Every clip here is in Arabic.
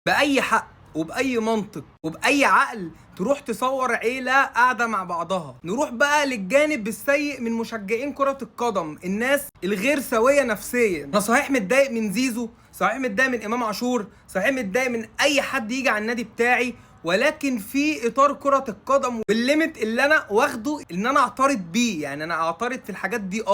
بأي حق وبأي منطق وبأي عقل تروح تصور عيلة قاعدة مع بعضها؟ نروح بقى للجانب السيء من مشجعين كرة القدم، الناس الغير سوية نفسيا. انا صحيح متضايق من زيزو، صحيح متضايق من امام عاشور، صحيح متضايق من اي حد يجي على النادي بتاعي، ولكن في اطار كرة القدم والليميت اللي انا واخده ان انا اعترض بيه. يعني انا اعترض في الحاجات دي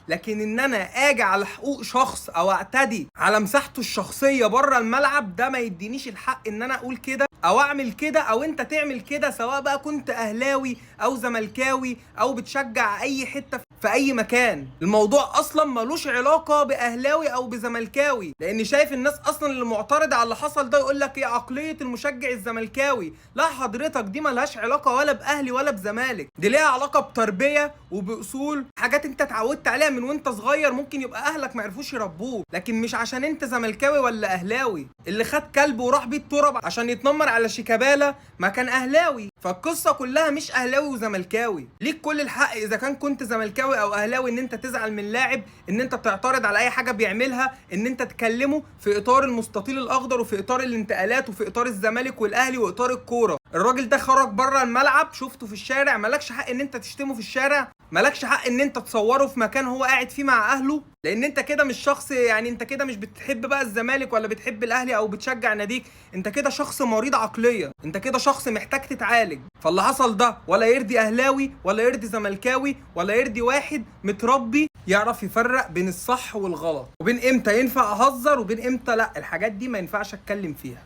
لكن ان انا اجي على حقوق شخص او اعتدي على مساحته الشخصيه بره الملعب، ده ما يدينيش الحق ان انا اقول كده او اعمل كده او انت تعمل كده، سواء بقى كنت اهلاوي او زملكاوي او بتشجع اي حته في اي مكان. الموضوع اصلا ملوش علاقه باهلاوي او بزملكاوي، لان شايف الناس اصلا اللي معترضه على اللي حصل ده يقول لك ايه عقليه المشجع الزملكاوي. لا حضرتك، دي ملهاش علاقه ولا باهلي ولا بزمالك، دي ليها علاقه بتربيه وباصول، حاجات انت اتعودت عليها من وانت صغير، ممكن يبقى اهلك ما عرفوش يربوك، لكن مش عشان انت زملكاوي ولا اهلاوي. اللي خد كلب وراح بيه التراب عشان يتنمر على شيكابالا ما كان اهلاوي. فالقصه كلها مش اهلاوي وزملكاوي. ليك كل الحق اذا كنت زملكاوي او اهلاوي ان انت تزعل من لاعب، ان انت تعترض على اي حاجه بيعملها، ان انت تكلمه في اطار المستطيل الاخضر وفي اطار الانتقالات وفي اطار الزمالك والاهلي واطار الكوره. الراجل ده خرج بره الملعب، شفته في الشارع، مالكش حق ان انت تشتمه في الشارع، مالكش حق ان انت تصوره في مكان هو قاعد فيه مع اهله، لان انت كده مش شخص، يعني انت كده مش بتحب بقى الزمالك ولا بتحب الاهلي او بتشجع ناديك، انت كده شخص مريض عقليا، انت كده شخص محتاج تتعالج. فاللي حصل ده ولا يرضي اهلاوي ولا يرضي زملكاوي ولا يرضي واحد متربي يعرف يفرق بين الصح والغلط، وبين امتى ينفع اهزر وبين امتى لا، الحاجات دي ما ينفعش اتكلم فيها.